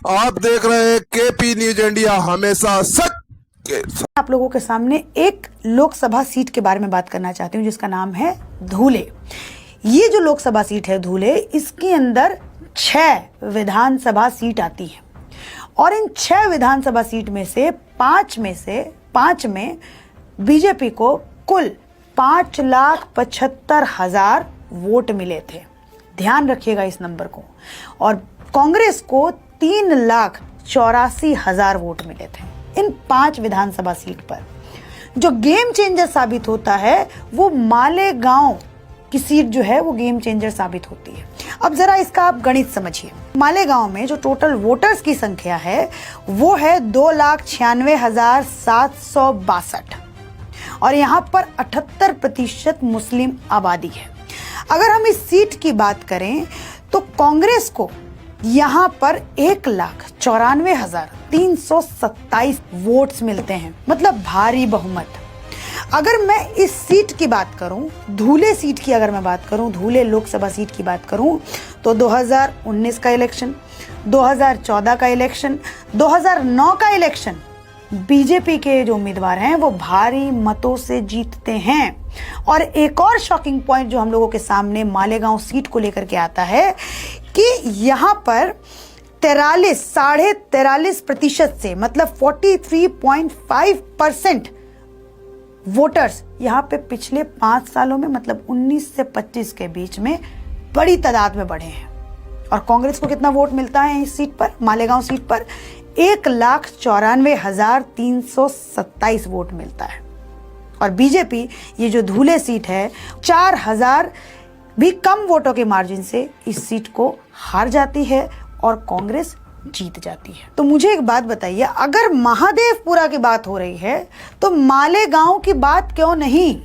आप देख रहे हैं केपी न्यूज इंडिया, हमेशा सच के साथ। आप लोगों के सामने एक लोकसभा सीट के बारे में बात करना चाहती हूँ जिसका नाम है धूले। ये जो लोकसभा सीट है धूले, इसके अंदर 6 विधानसभा सीट आती है और इन 6 विधानसभा सीट में से 5 में बीजेपी को कुल 5,75,000 वोट मिले थे। ध्यान रखिएगा इस नंबर को। और कांग्रेस को 3,84,000 वोट मिले थे इन 5 विधानसभा सीट पर। जो गेम चेंजर साबित होता है वो मालेगांव की सीट जो है वो गेम चेंजर साबित होती है। अब जरा इसका आप गणित समझिए। मालेगांव में जो टोटल वोटर्स की संख्या है वो है 2,96,762 और यहाँ पर 78% मुस्लिम आबादी है। अगर हम इस सीट की बात करें तो कांग्रेस को यहाँ पर 1,94,327 वोट्स मिलते हैं, मतलब भारी बहुमत। अगर मैं इस सीट की बात करूं, धूले सीट की अगर मैं बात करूं, धूले लोकसभा सीट की बात करूं, तो 2019 का इलेक्शन, 2014 का इलेक्शन, 2009 का इलेक्शन बीजेपी के जो उम्मीदवार हैं वो भारी मतों से जीतते हैं। और एक और शॉकिंग पॉइंट जो हम लोगों के सामने मालेगांव सीट को लेकर के आता है कि यहाँ पर 43.5% से, मतलब 43.5% वोटर्स यहाँ पे पिछले 5 सालों में, मतलब 19 से 25 के बीच में बड़ी तादाद में बढ़े हैं। और कांग्रेस को कितना वोट मिलता है इस सीट पर, मालेगांव सीट पर? 1,94,327 वोट मिलता है। और बीजेपी ये जो धूले सीट है 4,000 भी कम वोटों के मार्जिन से इस सीट को हार जाती है और कांग्रेस जीत जाती है। तो मुझे एक बात बताइए, अगर महादेवपुरा की बात हो रही है तो मालेगांव की बात क्यों नहीं?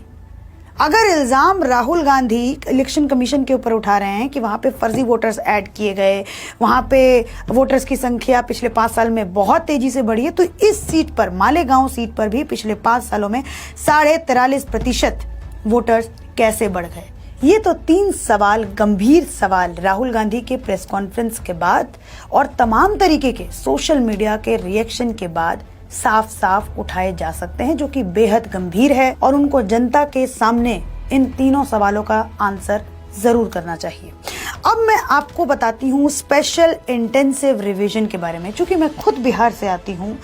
अगर इल्जाम राहुल गांधी इलेक्शन कमीशन के ऊपर उठा रहे हैं कि वहां पे फर्जी वोटर्स ऐड किए गए, वहां पे वोटर्स की संख्या पिछले 5 साल में बहुत तेजी से बढ़ी है, तो इस सीट पर, मालेगांव सीट पर भी पिछले 5 सालों में 43.5% वोटर्स कैसे बढ़ गए? ये तो 3 सवाल, गंभीर सवाल राहुल गांधी के प्रेस कॉन्फ्रेंस के बाद और तमाम तरीके के सोशल मीडिया के रिएक्शन के बाद साफ साफ उठाए जा सकते हैं, जो कि बेहद गंभीर है और उनको जनता के सामने इन तीनों सवालों का आंसर जरूर करना चाहिए। अब मैं आपको बताती हूँ स्पेशल इंटेंसिव रिवीजन के बारे में। चूंकि मैं खुद बिहार से आती हूँ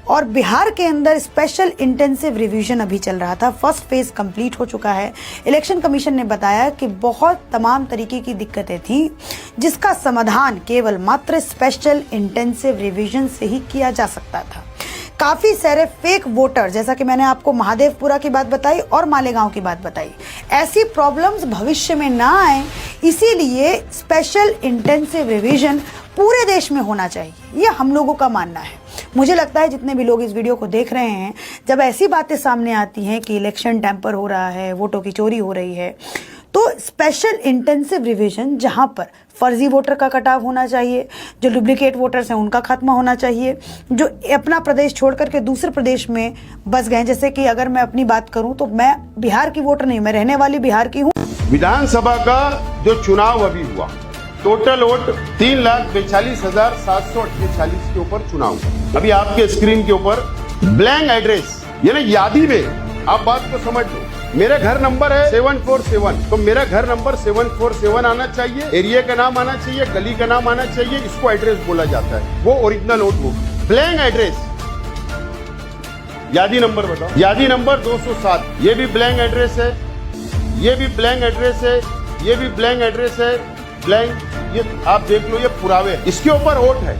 और बिहार के अंदर स्पेशल इंटेंसिव रिवीजन अभी चल रहा था, फर्स्ट फेज कंप्लीट हो चुका है। इलेक्शन कमीशन ने बताया कि बहुत तमाम तरीके की दिक्कतें थी जिसका समाधान केवल मात्र स्पेशल इंटेंसिव रिवीजन से ही किया जा सकता था। काफी सारे फेक वोटर, जैसा कि मैंने आपको महादेवपुरा की बात बताई और मालेगांव की बात बताई, ऐसी प्रॉब्लम्स भविष्य में ना आए, इसीलिए स्पेशल इंटेंसिव रिवीजन पूरे देश में होना चाहिए, ये हम लोगों का मानना है। मुझे लगता है जितने भी लोग इस वीडियो को देख रहे हैं, जब ऐसी बातें सामने आती हैं कि इलेक्शन टैंपर हो रहा है, वोटों की चोरी हो रही है, तो स्पेशल इंटेंसिव रिवीजन जहां पर फर्जी वोटर का कटाव होना चाहिए, जो डुप्लीकेट वोटर्स हैं उनका खात्मा होना चाहिए, जो अपना प्रदेश छोड़ करके दूसरे प्रदेश में बस गए, जैसे कि अगर मैं अपनी बात करूं तो मैं बिहार की वोटर नहीं, मैं रहने वाली बिहार की हूं। विधानसभा का जो चुनाव अभी हुआ, टोटल वोट 3,42,748 के ऊपर चुनाव हुआ। अभी आपके स्क्रीन के ऊपर ब्लैंक एड्रेस, यानी यादी में, आप बात को समझ लो, मेरा घर नंबर है 747, तो मेरा घर नंबर 747 आना चाहिए, एरिया का नाम आना चाहिए, गली का नाम आना चाहिए, इसको एड्रेस बोला जाता है, वो ओरिजिनल वोट होगा। ब्लैंक एड्रेस, यादी नंबर बताओ, यादी नंबर 207, ये भी ब्लैंक एड्रेस है, ये भी ब्लैंक एड्रेस है, ये भी ब्लैंक एड्रेस है, ब्लैंक, ये आप देख लो, ये पुरावे, इसके ऊपर वोट है।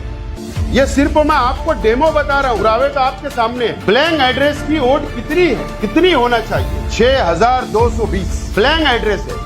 ये सिर्फ मैं आपको डेमो बता रहा हूँ, पुरावे तो आपके सामने है। ब्लैंक एड्रेस की वोट कितनी है, कितनी होना चाहिए? 6,220 ब्लैंक एड्रेस है।